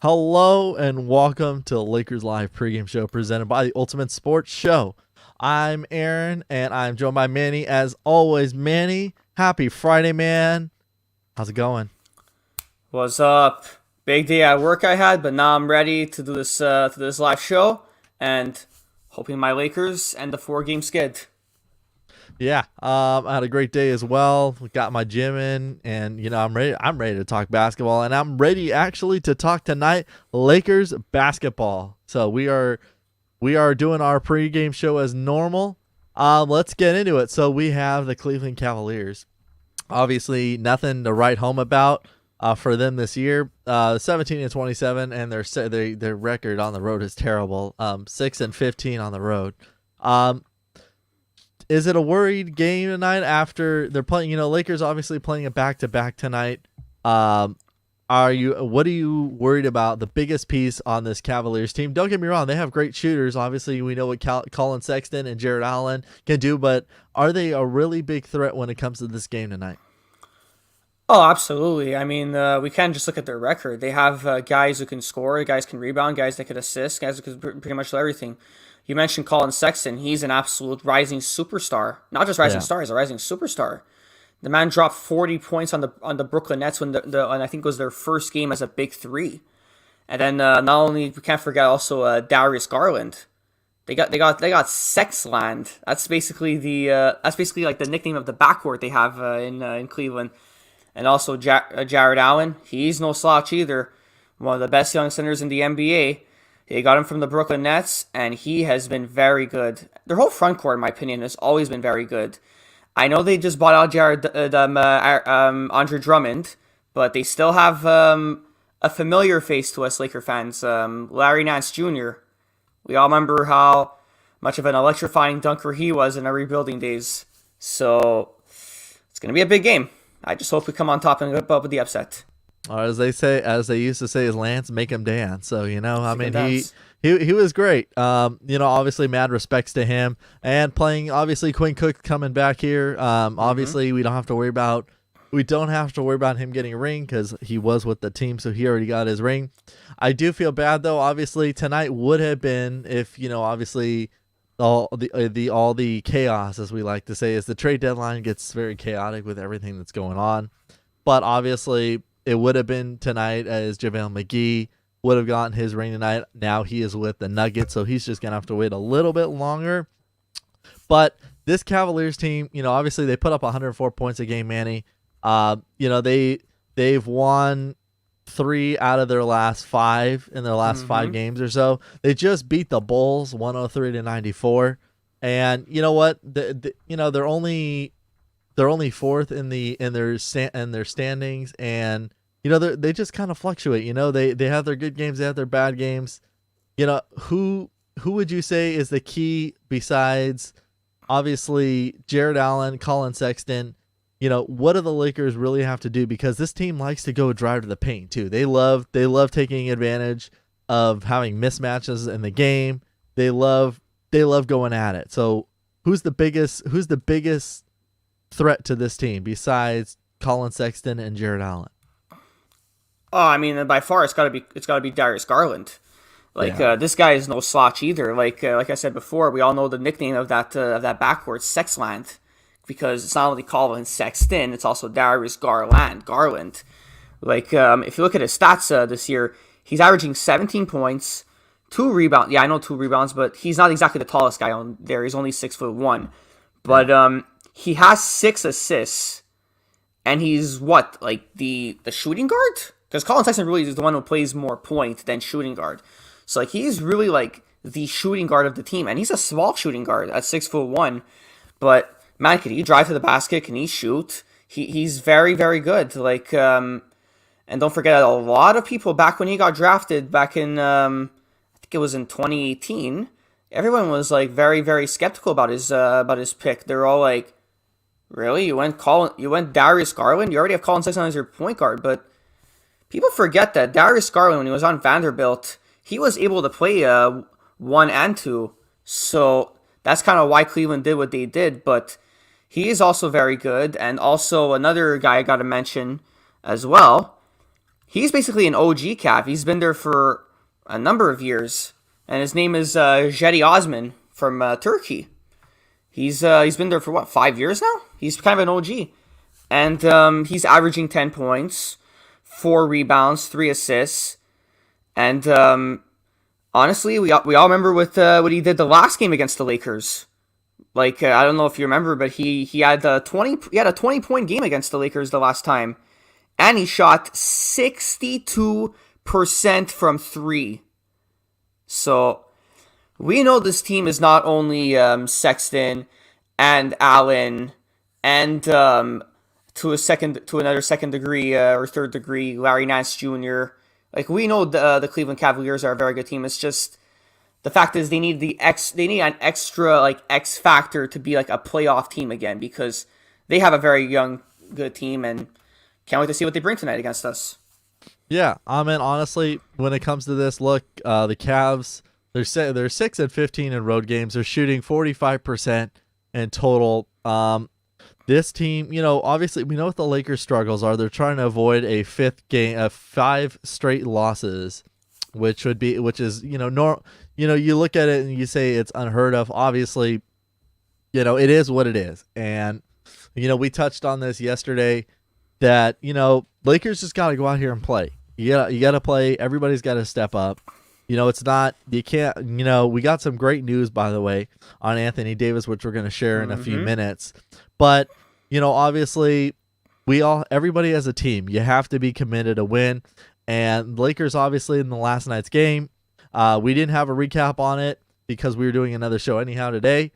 Hello and welcome to the Lakers Live pregame show presented by the Ultimate Sports Show. I'm Aaron and I'm joined by Manny. As always, Manny, happy Friday, man. How's it going? What's up? Big day at work I had, but now I'm ready to this live show and hoping my Lakers and the 4 game skid. Yeah, I had a great day as well. Got my gym in, and I'm ready. I'm ready to talk basketball, and I'm ready actually to talk tonight Lakers basketball. So we are doing our pregame show as normal. Let's get into it. So we have the Cleveland Cavaliers. Obviously, nothing to write home about for them this year. 17-27, and their record on the road is terrible. 6-15 on the road. Um, is it a worried game tonight after they're playing? Lakers obviously playing a back to back tonight. Um, what are you worried about? The biggest piece on this Cavaliers team. Don't get me wrong, they have great shooters. Obviously, we know what Colin Sexton and Jared Allen can do, but are they a really big threat when it comes to this game tonight? Oh, absolutely. I mean, we can't just look at their record. They have guys who can score, guys can rebound, guys that could assist, guys who can pretty much do everything. You mentioned Colin Sexton. He's an absolute rising superstar. Not just rising Yeah. star, he's a rising superstar. The man dropped 40 points on the Brooklyn Nets when I think it was their first game as a big three. And then not only we can't forget also Darius Garland. They got Sexland. That's basically like the nickname of the backcourt they have in Cleveland. And also Jared Allen. He's no slouch either. One of the best young centers in the NBA. They got him from the Brooklyn Nets, and he has been very good. Their whole front court, in my opinion, has always been very good. I know they just bought out Andre Drummond, but they still have a familiar face to us Laker fans, Larry Nance Jr. We all remember how much of an electrifying dunker he was in our rebuilding days. So it's going to be a big game. I just hope we come on top and get up with the upset. Or as they used to say, is Lance make him dance. So I Make mean, it he dance. he was great. Obviously, mad respects to him and playing. Obviously, Quinn Cook coming back here. Mm-hmm. Obviously, we don't have to worry about him getting a ring because he was with the team, so he already got his ring. I do feel bad though. Obviously, tonight would have been if obviously all the chaos, as we like to say, as the trade deadline gets very chaotic with everything that's going on. But obviously, it would have been tonight as JaVale McGee would have gotten his ring tonight. Now he is with the Nuggets, so he's just gonna have to wait a little bit longer. But this Cavaliers team, obviously they put up 104 points a game, Manny. They've won 3 out of their last 5 in their last Mm-hmm. 5 games or so. They just beat the Bulls 103-94, and you know what? They're only fourth in their standings, and they just kind of fluctuate. They have their good games, they have their bad games. Who would you say is the key besides obviously Jared Allen, Colin Sexton? What do the Lakers really have to do, because this team likes to go drive to the paint too. They love taking advantage of having mismatches in the game. They love going at it. So who's the biggest threat to this team besides Colin Sexton and Jared Allen? Oh, I mean, by far it's got to be Darius Garland. Like Yeah. this guy is no slouch either. Like I said before, we all know the nickname of that backcourt, Sexland, because it's not only Colin Sexton, it's also Darius Garland. Garland. If you look at his stats this year, he's averaging 17 points, 2 rebounds. Yeah, I know 2 rebounds, but he's not exactly the tallest guy on there. He's only 6'1", Yeah. but he has 6 assists, and he's what, like the shooting guard? Because Colin Sexton really is the one who plays more point than shooting guard. So like he's really like the shooting guard of the team, and he's a small shooting guard at 6'1". But man, can he drive to the basket? Can he shoot? He's very very good. And don't forget a lot of people back when he got drafted back in I think it was in 2018. Everyone was like very very skeptical about his pick. They're all like, really? You went Darius Garland? You already have Colin Sexton as your point guard, but people forget that Darius Garland, when he was on Vanderbilt, he was able to play 1 and 2. So that's kind of why Cleveland did what they did. But he is also very good. And also another guy I got to mention as well He's basically an OG Cav. He's been there for a number of years, and his name is Jetty Osman from Turkey. He's been there for what, 5 years now? He's kind of an OG, and he's averaging 10 points, 4 rebounds, 3 assists, and honestly, we all remember what he did the last game against the Lakers. Like I don't know if you remember, but he had a 20-point game against the Lakers the last time, and he shot 62% from three. So we know this team is not only Sexton and Allen and to another second degree or third degree Larry Nance Jr. Like we know the Cleveland Cavaliers are a very good team. It's just the fact is they need an extra like X factor to be like a playoff team again, because they have a very young good team, and can't wait to see what they bring tonight against us. Yeah, I mean, honestly, when it comes to this, look, the Cavs, they're 6-15 in road games. They're shooting 45% in total. This team, obviously, we know what the Lakers' struggles are. They're trying to avoid a 5 straight losses, which is, you look at it and you say it's unheard of. Obviously, it is what it is. And, we touched on this yesterday that, Lakers just got to go out here and play. You got to play. Everybody's got to step up. It's not, you can't, we got some great news, by the way, on Anthony Davis, which we're going to share in a few minutes. But, obviously, everybody as a team, you have to be committed to win. And Lakers, obviously, in the last night's game, we didn't have a recap on it because we were doing another show anyhow today.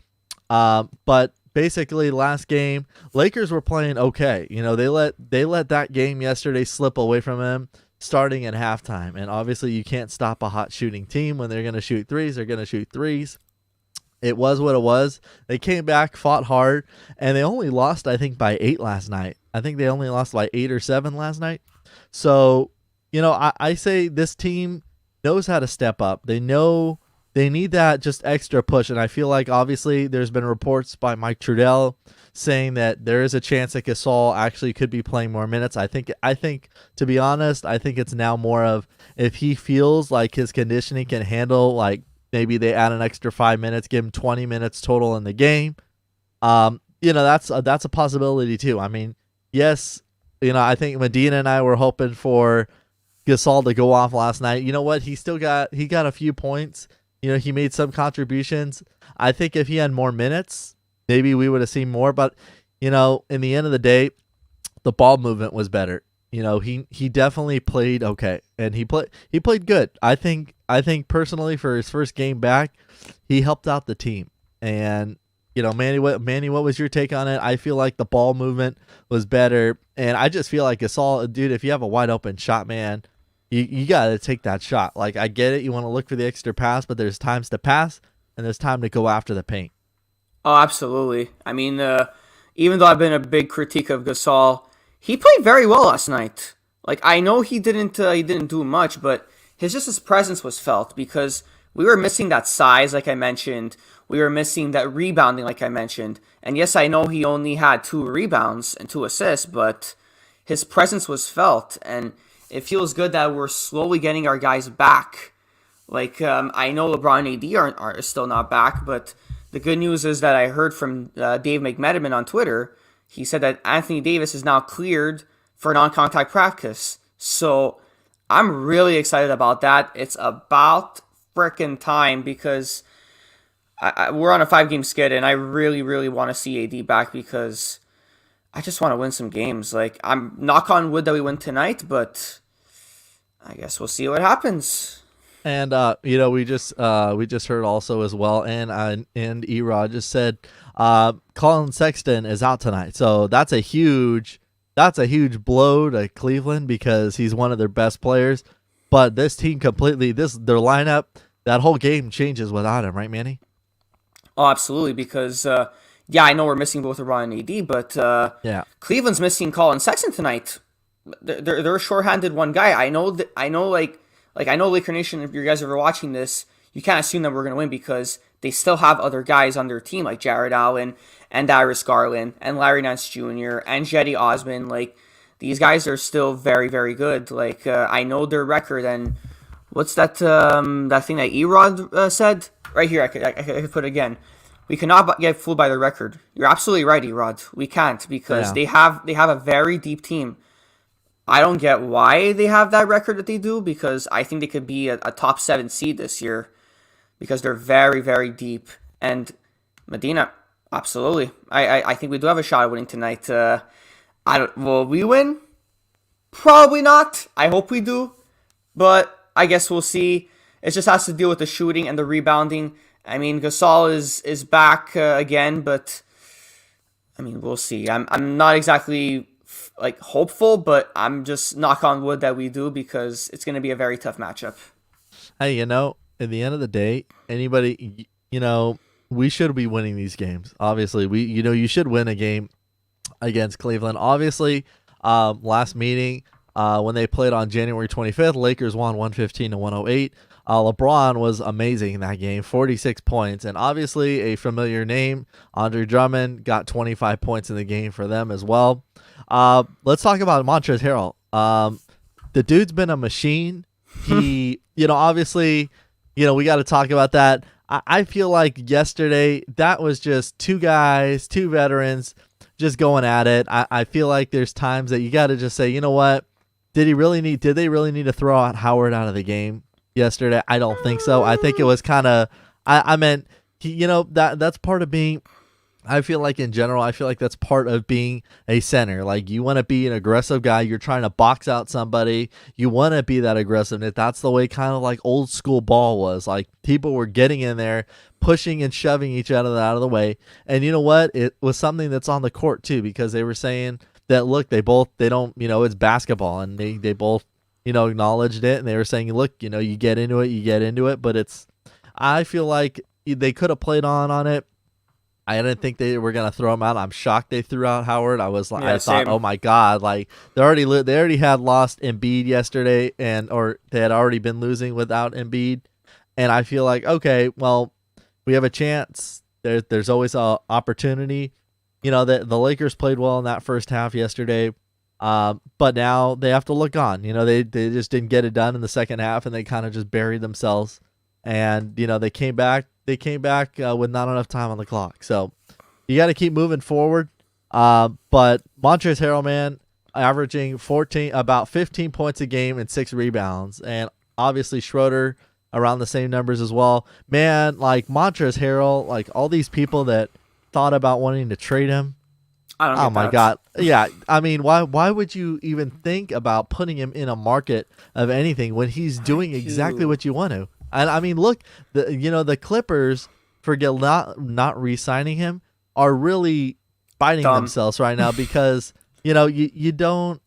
But basically, last game, Lakers were playing okay. They let that game yesterday slip away from them starting at halftime. And obviously, you can't stop a hot shooting team. When they're going to shoot threes, they're going to shoot threes. It was what it was. They came back, fought hard, and they only lost, I think, by 8 last night. I think they only lost by 8 or 7 last night. So, I say this team knows how to step up. They know they need that just extra push, and I feel like obviously there's been reports by Mike Trudell saying that there is a chance that Gasol actually could be playing more minutes. I think to be honest, I think it's now more of if he feels like his conditioning can handle, like maybe they add an extra 5 minutes, give him 20 minutes total in the game. That's a possibility too. I mean, yes, I think Medina and I were hoping for Gasol to go off last night. You know what? He got a few points. He made some contributions. I think if he had more minutes, maybe we would have seen more. But, in the end of the day, the ball movement was better. He definitely played okay, and he played good. I think personally for his first game back, he helped out the team. And Manny, what was your take on it? I feel like the ball movement was better, and I just feel like Gasol, dude, if you have a wide open shot, man, you got to take that shot. Like, I get it. You want to look for the extra pass, but there's times to pass and there's time to go after the paint. Oh, absolutely. I mean, even though I've been a big critique of Gasol, he played very well last night. Like, I know he didn't do much, but his presence was felt because we were missing that size, like I mentioned. We were missing that rebounding, like I mentioned. And yes, I know he only had 2 rebounds and 2 assists, but his presence was felt, and it feels good that we're slowly getting our guys back. Like, I know LeBron and AD are still not back, but the good news is that I heard from Dave McMenamin on Twitter. He said that Anthony Davis is now cleared for non-contact practice. So I'm really excited about that. It's about frickin' time because we're on a 5-game skid, and I really, really want to see AD back because I just want to win some games. Like, I'm knock on wood that we win tonight, but I guess we'll see what happens. And we just heard also as well, and Erod just said Colin Sexton is out tonight, so that's a huge blow to Cleveland because he's one of their best players. But this team their lineup, that whole game changes without him, right, Manny? Oh, absolutely, because I know we're missing both LeBron and AD, but Cleveland's missing Colin Sexton tonight. They're shorthanded one guy. I know Laker Nation, if you guys are ever watching this, you can't assume that we're going to win because they still have other guys on their team like Jared Allen and Darius Garland and Larry Nance Jr. and Jetty Osman. Like, these guys are still very, very good. Like, I know their record, and what's that that thing that Erod said? Right here, I could put it again. We cannot get fooled by the record. You're absolutely right, Erod. We can't, because they have a very deep team. I don't get why they have that record that they do, because I think they could be a top 7 seed this year, because they're very, very deep. And Medina, absolutely. I think we do have a shot at winning tonight. Will we win? Probably not. I hope we do, but I guess we'll see. It just has to deal with the shooting and the rebounding. I mean, Gasol is back again, but I mean, we'll see. I'm not exactly like hopeful, but I'm just knock on wood that we do, because it's going to be a very tough matchup. Hey, at the end of the day, anybody, we should be winning these games. Obviously, you should win a game against Cleveland. Obviously, last meeting, when they played on January 25th, Lakers won 115-108. LeBron was amazing in that game, 46 points, and obviously a familiar name, Andre Drummond, got 25 points in the game for them as well. Let's talk about Montrezl Harrell. The dude's been a machine. He, obviously, we got to talk about that. I feel like yesterday that was just two veterans just going at it. I feel like there's times that you got to just say, you know what? Did they really need to throw out Howard out of the game yesterday? I don't think so. I think it was kind of, I meant, that's part of being, I feel like in general, that's part of being a center. Like, you want to be an aggressive guy. You're trying to box out somebody. You want to be that aggressiveness. That's the way kind of like old school ball was. Like, people were getting in there, pushing and shoving each other out of the way. And you know what? It was something that's on the court too, because they were saying that, look, they don't, it's basketball, and they both, acknowledged it, and they were saying, look, you get into it, but I feel like they could have played on it. I didn't think they were gonna throw him out. I'm shocked they threw out Howard. I thought, same. oh my god, like they already had lost Embiid yesterday, or they had already been losing without Embiid, and I feel like, okay, well, we have a chance. There's always a opportunity. The Lakers played well in that first half yesterday, but now they have to look on. They just didn't get it done in the second half, and they kind of just buried themselves. And they came back. With not enough time on the clock. So you got to keep moving forward. But Montrezl Harrell, man, averaging about 15 points a game and 6 rebounds, and obviously Schroeder around the same numbers as well. Man, like Montrezl Harrell, like all these people that thought about wanting to trade him. I don't know. Oh my God. Yeah. I mean, why would you even think about putting him in a market of anything when he's doing exactly what you want to? And I mean, look, the Clippers, forget not re-signing him, are really biting themselves right now, because you don't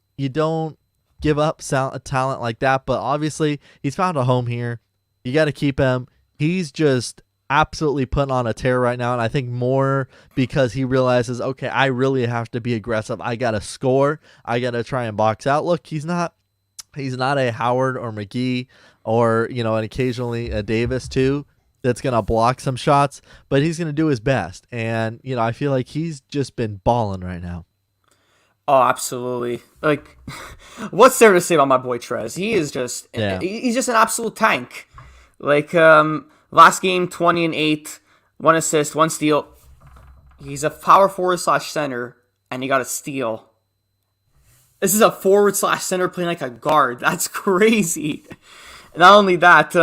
give up a talent like that. But obviously, he's found a home here. You got to keep him. He's just absolutely putting on a tear right now, and I think more because he realizes, okay, I really have to be aggressive. I got to score. I got to try and box out. Look, he's not a Howard or McGee or, and occasionally a Davis too, that's going to block some shots, but he's going to do his best. And, I feel like he's just been balling right now. Oh, absolutely. Like, what's there to say about my boy Trez? He is just, he's just an absolute tank. Like, last game, 20 and 8, 1 assist, 1 steal. He's a power forward / center, and he got a steal. This is a forward / center playing like a guard. That's crazy. Not only that,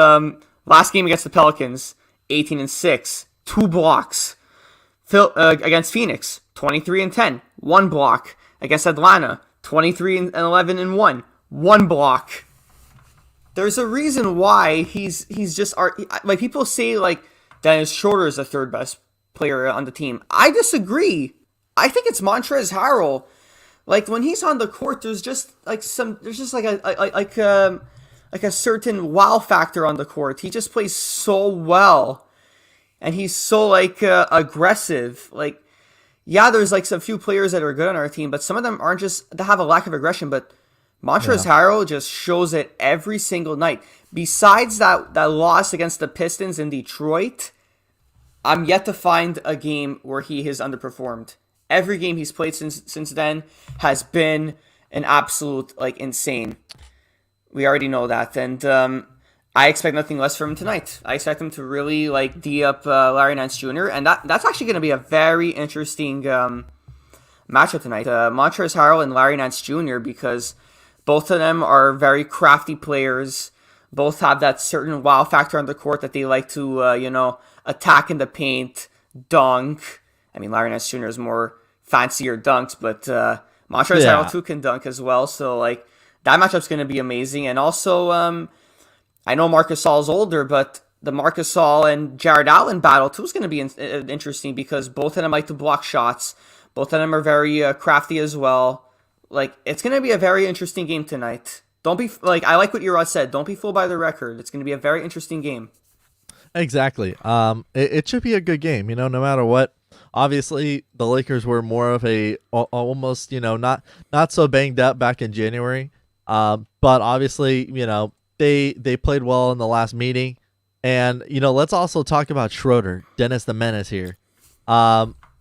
last game against the Pelicans, 18 and 6, 2 blocks. Against Phoenix, 23 and 10, 1 block. Against Atlanta, 23 and 11 and 1 block. There's a reason why he's just like, people say like Dennis Schroeder is the 3rd best player on the team. I disagree. I think it's Montrezl Harrell. Like, when he's on the court, there's just like a certain wow factor on the court. He just plays so well, and he's so aggressive. Like, yeah, there's like some few players that are good on our team, but some of them aren't, just they have a lack of aggression. But Montrezl Harrell just shows it every single night. Besides that loss against the Pistons in Detroit, I'm yet to find a game where he has underperformed. Every game he's played since then has been an absolute like insane. We already know that, and I expect nothing less from him tonight. I expect him to really like D up Larry Nance Jr. and that's actually going to be a very interesting matchup tonight. Montrezl Harrell and Larry Nance Jr. because both of them are very crafty players. Both have that certain wow factor on the court that they like to attack in the paint, dunk. I mean, Larry Nance Jr. is more fancier dunks, but Montrezl Harrell too can dunk as well. So like that matchup's going to be amazing, and also. I know Marc Gasol's older, but the Marc Gasol and Jared Allen battle too is going to be interesting because both of them like to block shots. Both of them are very crafty as well. Like it's going to be a very interesting game tonight. Don't be like I like what Urod said. Don't be fooled by the record. It's going to be a very interesting game. Exactly. It should be a good game. No matter what. Obviously, the Lakers were more of a almost not so banged up back in January. But obviously They played well in the last meeting, and let's also talk about Schroeder, Dennis the Menace here.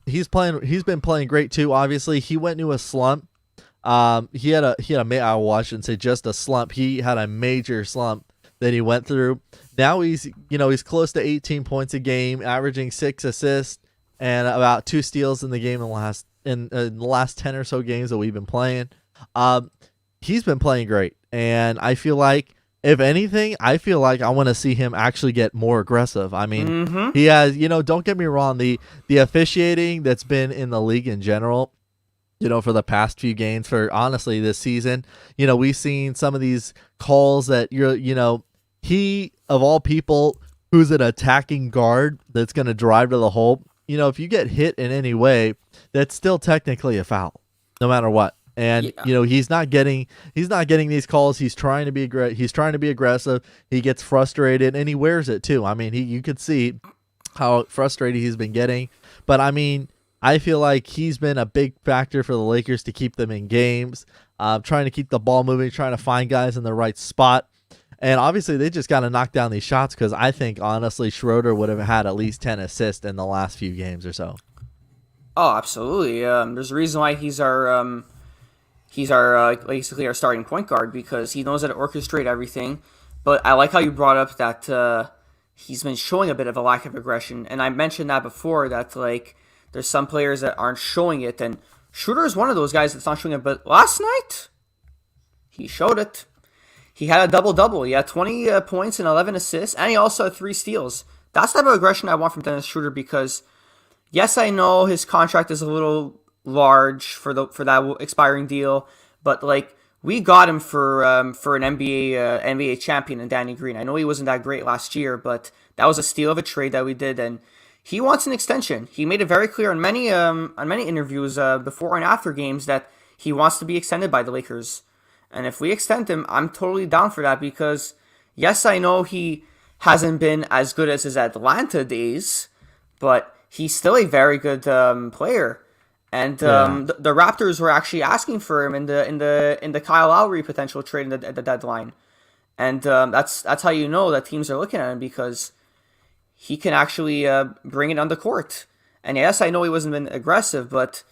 He's been playing great too. Obviously, he went into a slump. He had a I shouldn't say just a slump. He had a major slump that he went through. Now he's close to 18 points a game, averaging 6 assists and about 2 steals in the game in the last 10 or so games that we've been playing. He's been playing great, and I feel like. If anything, I feel like I want to see him actually get more aggressive. I mean, he has, don't get me wrong, the officiating that's been in the league in general, for the past few games, for honestly this season, we've seen some of these calls that he of all people who's an attacking guard that's going to drive to the hole, if you get hit in any way, that's still technically a foul, no matter what. And he's not getting these calls. He's trying to be aggressive. He gets frustrated and he wears it too. I mean, you could see how frustrated he's been getting. But I mean, I feel like he's been a big factor for the Lakers to keep them in games, trying to keep the ball moving, trying to find guys in the right spot. And obviously, they just got to knock down these shots because I think honestly, Schroeder would have had at least 10 assists in the last few games or so. Oh, absolutely. There's a reason why he's our basically our starting point guard because he knows how to orchestrate everything. But I like how you brought up that he's been showing a bit of a lack of aggression, and I mentioned that before that like there's some players that aren't showing it, and Schroeder is one of those guys that's not showing it. But last night he showed it. He had a double-double. He had 20 points and 11 assists, and he also had 3 steals. That's the type of aggression I want from Dennis Schroeder because yes, I know his contract is a little large for that expiring deal, but like we got him for an NBA champion in Danny Green. I know he wasn't that great last year, but that was a steal of a trade that we did, and he wants an extension. He made it very clear on many interviews before and after games that he wants to be extended by the Lakers. And if we extend him, I'm totally down for that because yes, I know he hasn't been as good as his Atlanta days, but he's still a very good player. And the Raptors were actually asking for him in the Kyle Lowry potential trade at the deadline, and that's how you know that teams are looking at him because he can actually bring it on the court. And yes, I know he wasn't been aggressive, but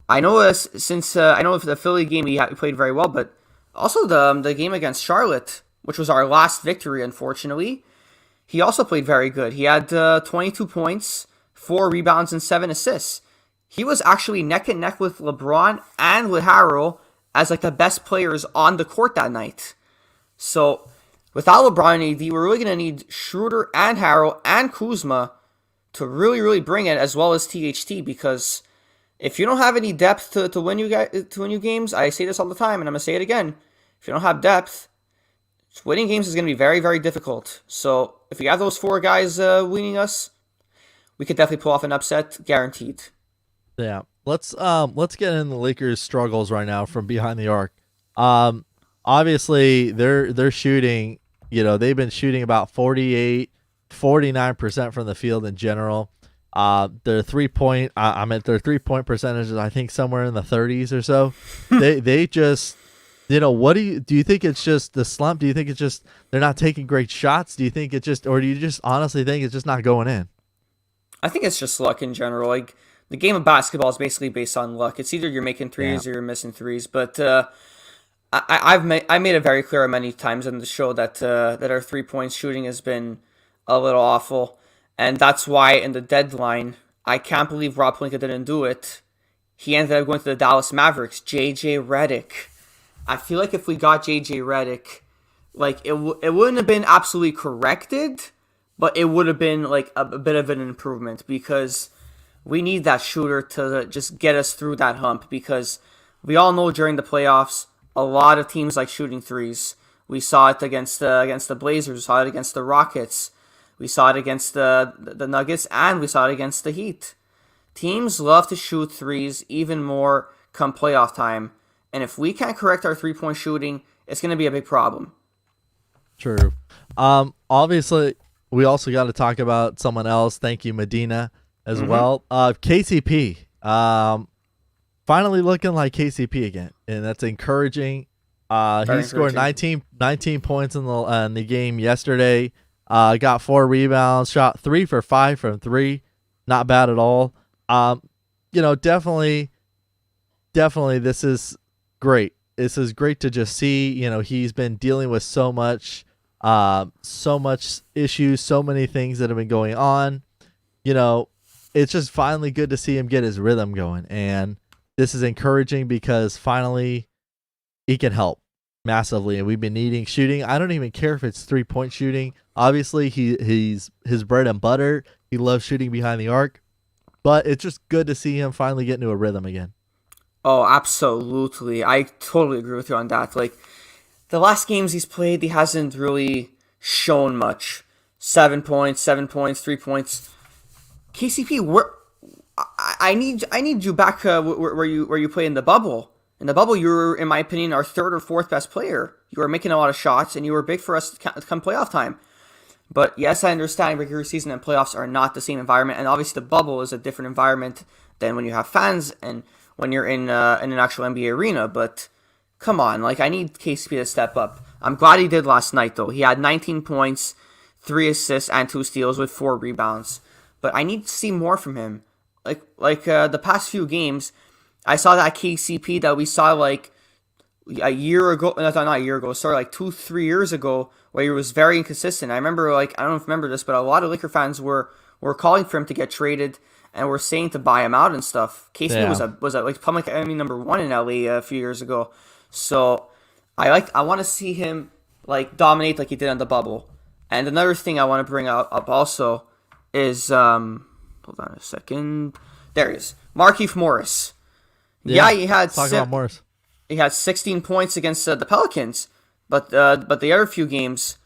I know I know the Philly game he played very well, but also the game against Charlotte, which was our last victory, unfortunately, he also played very good. He had 22 points, 4 rebounds, and 7 assists. He was actually neck and neck with LeBron and with Harrell as like the best players on the court that night. So without LeBron and AD, we're really going to need Schroeder and Harrell and Kuzma to really, really bring it, as well as THT, because if you don't have any depth to win you games, I say this all the time, and I'm going to say it again. If you don't have depth, winning games is going to be very, very difficult. So if we have those 4 guys winning us, we could definitely pull off an upset, guaranteed. Yeah, let's get in the Lakers' struggles right now from behind the arc. Obviously they're shooting. They've been shooting about 49% from the field in general. Their 3-point, their 3-point percentages, I think somewhere in the 30s or so. they just, what do you think it's just the slump? Do you think it's just they're not taking great shots? Do you think or do you just honestly think it's just not going in? I think it's just luck in general. Like the game of basketball is basically based on luck. It's either you're making Yeah. threes or you're missing threes. But I made it very clear many times on the show that that our 3 point shooting has been a little awful, and that's why in the deadline I can't believe Rob Pelinka didn't do it. He ended up going to the Dallas Mavericks. JJ Redick. I feel like if we got JJ Redick, like it wouldn't have been absolutely corrected, but it would have been like a bit of an improvement because we need that shooter to just get us through that hump because we all know during the playoffs a lot of teams like shooting threes. We saw it against the Blazers, we saw it against the Rockets, we saw it against the Nuggets, and we saw it against the Heat. Teams love to shoot threes even more come playoff time, and if we can't correct our 3 point shooting, it's going to be a big problem. True. Obviously, we also got to talk about someone else. Thank you, Medina, as well. KCP. Finally looking like KCP again, and that's encouraging. He scored 19 points in the game yesterday. Got 4 rebounds, shot 3 for 5 from 3. Not bad at all. Definitely this is great. This is great to just see. He's been dealing with so much issues, so many things that have been going on. It's just finally good to see him get his rhythm going, and this is encouraging because finally he can help massively, and we've been needing shooting. I don't even care if it's 3-point shooting. Obviously, he's his bread and butter. He loves shooting behind the arc, but it's just good to see him finally get into a rhythm again. Oh, absolutely. I totally agree with you on that. Like, the last games he's played, he hasn't really shown much. 7 points, 3 points. KCP, I need you back where you play in the bubble. In the bubble, you were, in my opinion, our 3rd or 4th best player. You were making a lot of shots, and you were big for us to come playoff time. But yes, I understand regular season and playoffs are not the same environment, and obviously the bubble is a different environment than when you have fans and when you're in an actual NBA arena. But come on, like, I need KCP to step up. I'm glad he did last night, though. He had 19 points, 3 assists, and 2 steals with 4 rebounds. But I need to see more from him. Like the past few games, I saw that KCP that we saw like a year ago, not a year ago, sorry, like 2-3 years ago, where he was very inconsistent. I remember, like, I don't know if you remember this, but a lot of Laker fans were calling for him to get traded and were saying to buy him out and stuff. KCP was a like public enemy number 1 in LA a few years ago. So I want to see him like dominate like he did on the bubble. And another thing I want to bring up also is hold on a second. There he is. Markieff Morris. Yeah, he had talk about Morris. He had 16 points against the Pelicans, but the other few games,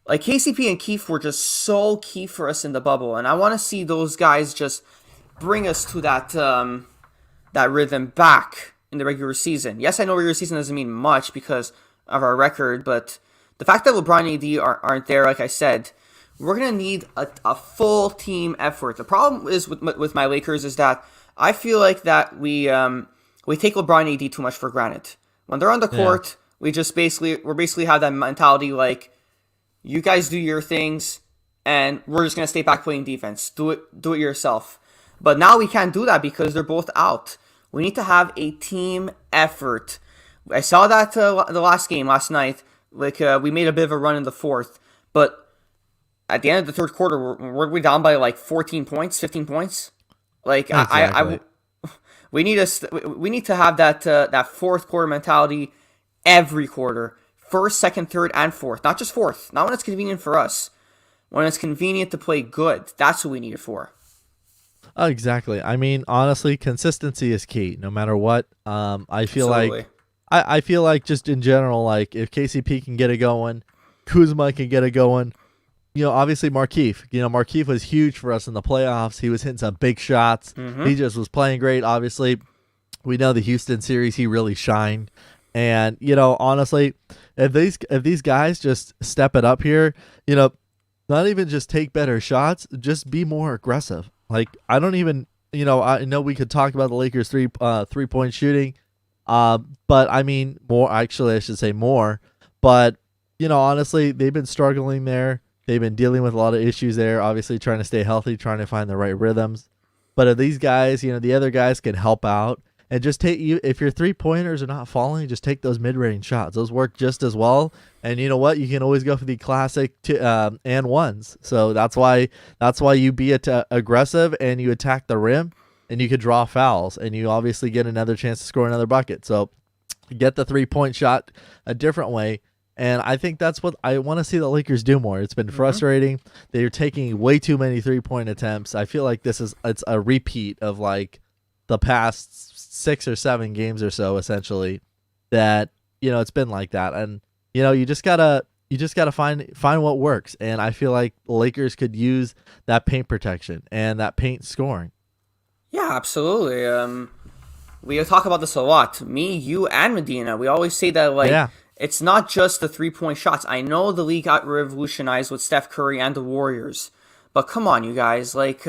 like KCP and Keefe were just so key for us in the bubble, and I want to see those guys just bring us to that rhythm back in the regular season. Yes, I know regular season doesn't mean much because of our record, but the fact that LeBron and AD aren't there, like I said, we're gonna need a full team effort. The problem is with my Lakers is that I feel like that we take LeBron and AD too much for granted. When they're on the court, we basically have that mentality like, you guys do your things, and we're just gonna stay back playing defense. Do it yourself. But now we can't do that because they're both out. We need to have a team effort. I saw that the last game last night. Like we made a bit of a run in the 4th, but at the end of the 3rd quarter, were we down by like 14 points, 15 points? Like Exactly. we need to have that 4th quarter mentality every quarter, 1st, 2nd, 3rd, and 4th. Not just 4th. Not when it's convenient for us. When it's convenient to play good, that's what we need it for. Oh, exactly. I mean, honestly, consistency is key, no matter what. I feel Absolutely. like I feel like just in general, like if KCP can get it going, Kuzma can get it going. Obviously Markieff. Markieff was huge for us in the playoffs. He was hitting some big shots. He just was playing great. Obviously, we know the Houston series he really shined. And honestly, if these guys just step it up here, not even just take better shots, just be more aggressive. Like I don't even, I know we could talk about the Lakers 3-point shooting, but I mean more. Actually, I should say more. But honestly, they've been struggling there. They've been dealing with a lot of issues there. Obviously, trying to stay healthy, trying to find the right rhythms. But if these guys, the other guys can help out and just take you. If your 3-pointers are not falling, just take those mid-range shots. Those work just as well. And you know what? You can always go for the classic and ones. So that's why you be aggressive and you attack the rim, and you could draw fouls, and you obviously get another chance to score another bucket. So get the 3-point shot a different way. And I think that's what I want to see the Lakers do more. It's been frustrating. They're taking way too many 3-point attempts. I feel like it's a repeat of like the past 6 or 7 games or so, essentially, that, it's been like that. And, you just gotta find what works. And I feel like the Lakers could use that paint protection and that paint scoring. Yeah, absolutely. We talk about this a lot. Me, you, and Medina. We always say that, like, it's not just the 3-point shots. I know the league got revolutionized with Steph Curry and the Warriors, but come on, you guys. Like,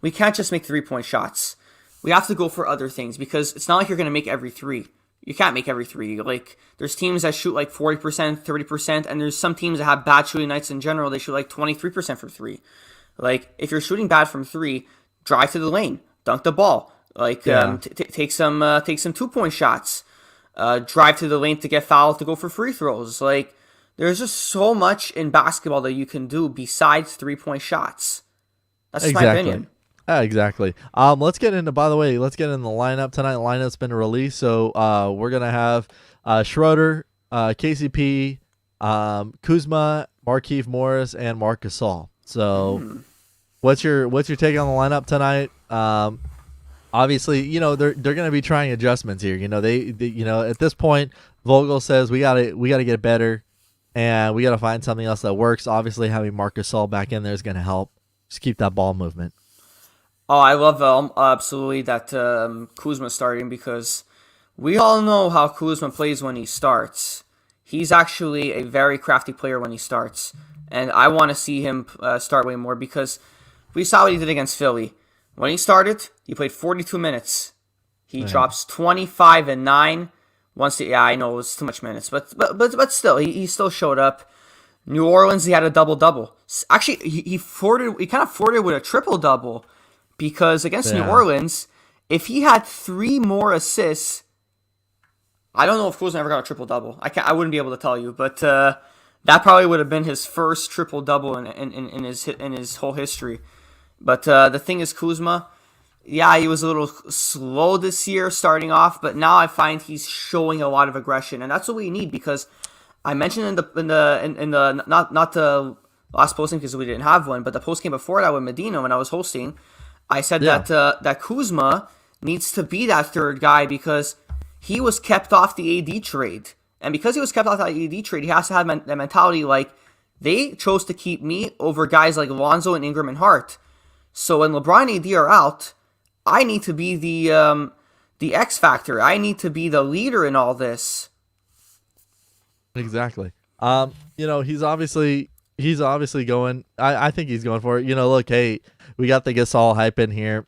we can't just make 3-point shots. We have to go for other things, because it's not like you're going to make every three. You can't make every three. Like, there's teams that shoot like 40%, 30%, and there's some teams that have bad shooting nights in general. They shoot like 23% from three. Like, if you're shooting bad from three, drive to the lane, dunk the ball. Like, take some 2-point shots. Drive to the lane to get fouled, to go for free throws. Like, there's just so much in basketball that you can do besides 3-point shots. That's just my opinion. Exactly. Let's get into the lineup tonight. The lineup's been released, so we're gonna have Schroeder, KCP, Kuzma, Markieff Morris, and Marc Gasol. So, what's your take on the lineup tonight? Obviously, they're going to be trying adjustments here. They at this point, Vogel says we gotta get better, and we gotta find something else that works. Obviously, having Marc Gasol back in there is going to help. Just keep that ball movement. Oh, I love absolutely that Kuzma starting, because we all know how Kuzma plays when he starts. He's actually a very crafty player when he starts, and I want to see him start way more, because we saw what he did against Philly. When he started, he played 42 minutes. He drops 25 and 9. I know it was too much minutes, but still, he still showed up. New Orleans, he had a double-double. Actually, he kind of flirted with a triple-double, because against New Orleans, if he had 3 more assists, I don't know if Kuzma ever got a triple-double. I wouldn't be able to tell you, but that probably would have been his first triple-double in his whole history. But the thing is, Kuzma, he was a little slow this year starting off, but now I find he's showing a lot of aggression, and that's what we need, because I mentioned in the not the last posting, because we didn't have one, but the post game before that with Medina when I was hosting, I said that Kuzma needs to be that third guy, because he was kept off the AD trade, and because he was kept off the AD trade, he has to have that mentality like, they chose to keep me over guys like Lonzo and Ingram and Hart. So when LeBron and AD are out, I need to be the X factor. I need to be the leader in all this. Exactly. He's obviously going. I think he's going for it. Look, hey, we got the Gasol hype in here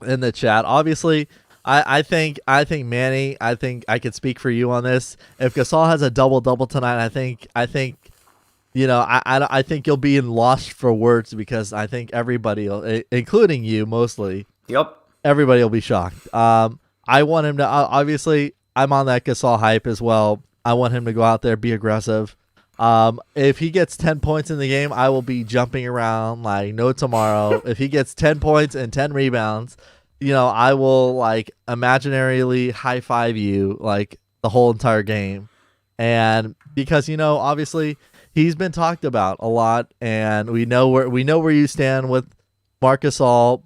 in the chat. Obviously, I think Manny. I think I could speak for you on this. If Gasol has a double tonight, I think. I think you'll be lost for words, because I think everybody, including you mostly, everybody will be shocked. I want him to, obviously, I'm on that Gasol hype as well. I want him to go out there, be aggressive. If he gets 10 points in the game, I will be jumping around like no tomorrow. If he gets 10 points and 10 rebounds, I will like imaginarily high five you like the whole entire game. And because, obviously, he's been talked about a lot, and we know where you stand with Marc Gasol.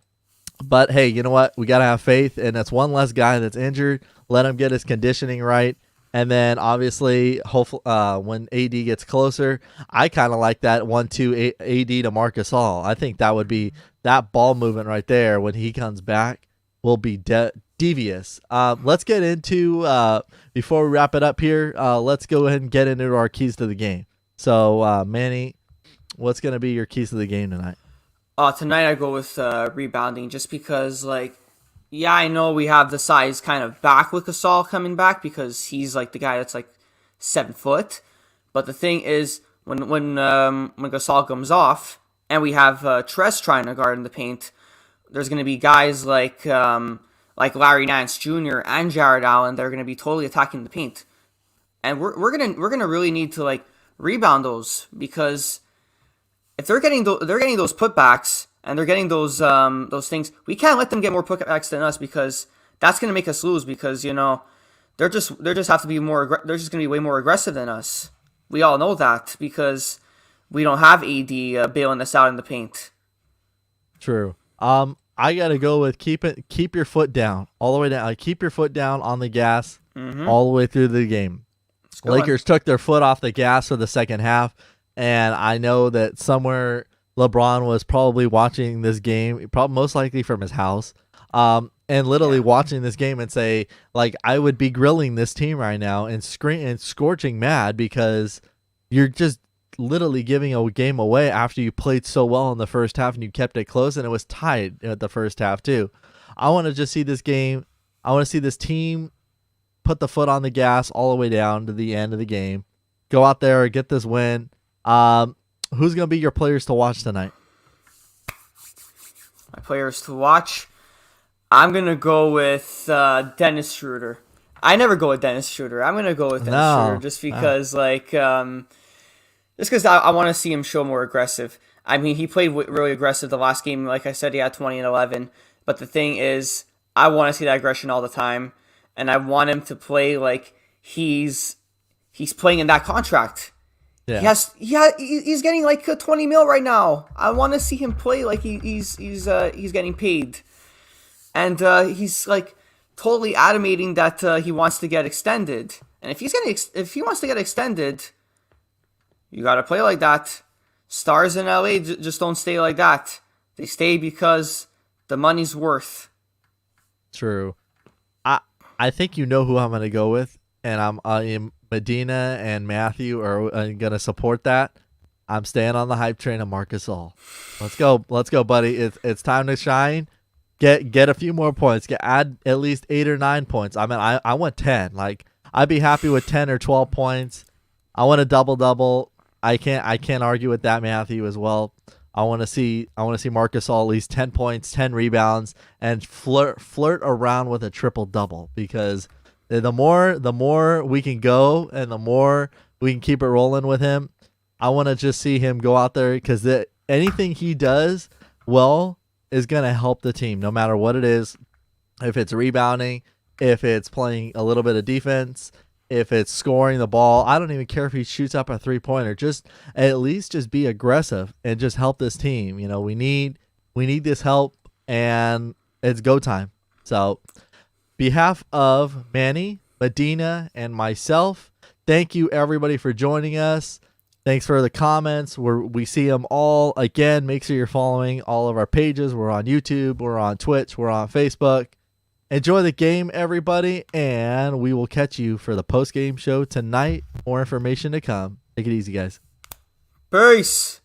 But hey, you know what? We gotta have faith, and that's one less guy that's injured. Let him get his conditioning right, and then obviously, hopefully, when AD gets closer, I kind of like that 1-2 AD to Marc Gasol. I think that would be that ball movement right there when he comes back will be devious. Let's get into before we wrap it up here. Let's go ahead and get into our keys to the game. So, Manny, what's going to be your keys to the game tonight? Tonight I go with rebounding, just because, I know we have the size kind of back with Gasol coming back, because he's like the guy that's like 7 foot. But the thing is, when Gasol comes off and we have Trez trying to guard in the paint, there's going to be guys like Larry Nance Jr. and Jared Allen. They're going to be totally attacking the paint, and we're gonna really need to like rebound those, because if they're getting those putbacks and they're getting those things, we can't let them get more putbacks than us, because that's going to make us lose, because they're just have to be they're just going to be way more aggressive than us. We all know that, because we don't have AD bailing us out in the paint. True. I gotta go with keep your foot down all the way down. Keep your foot down on the gas all the way through the game. Lakers took their foot off the gas for the second half, and I know that somewhere LeBron was probably watching this game, probably most likely from his house, and literally watching this game and say, like, I would be grilling this team right now and scorching mad, because you're just literally giving a game away after you played so well in the first half and you kept it close, and it was tied at the first half too. I want to just see this game. I want to see this team put the foot on the gas all the way down to the end of the game. Go out there and get this win. Who's going to be your players to watch tonight? My players to watch? I'm going to go with Dennis Schroeder. I never go with Dennis Schroeder. I'm going to go with Dennis Schroeder just because, just because I want to see him show more aggressive. I mean, he played really aggressive the last game. Like I said, he had 20 and 11. But the thing is, I want to see that aggression all the time. And I want him to play like he's playing in that contract. Yeah. He's getting like 20 mil right now. I want to see him play like he's getting paid. And he's like totally animating that he wants to get extended. And if he wants to get extended, you got to play like that. Stars in LA just don't stay like that. They stay because the money's worth. True. I think you know who I'm going to go with, and I am Medina and Matthew are going to support that. I'm staying on the hype train of Marc Gasol. Let's go, buddy. It's time to shine. Get a few more points. Add at least 8 or 9 points. I mean, I want 10. Like, I'd be happy with 10 or 12 points. I want a double. I can't argue with that, Matthew, as well. I want to see Marc Gasol at least 10 points, 10 rebounds, and flirt around with a triple double, because the more we can go and the more we can keep it rolling with him. I want to just see him go out there, because anything he does well is going to help the team, no matter what it is. If it's rebounding, if it's playing a little bit of defense, if it's scoring the ball, I don't even care if he shoots up a 3-pointer. Just at least just be aggressive and just help this team. We need this help, and it's go time. So, behalf of Manny, Medina, and myself, thank you everybody for joining us. Thanks for the comments. We see them all. Again, make sure you're following all of our pages. We're on YouTube, we're on Twitch, we're on Facebook. Enjoy the game, everybody, and we will catch you for the post-game show tonight. More information to come. Take it easy, guys. Peace.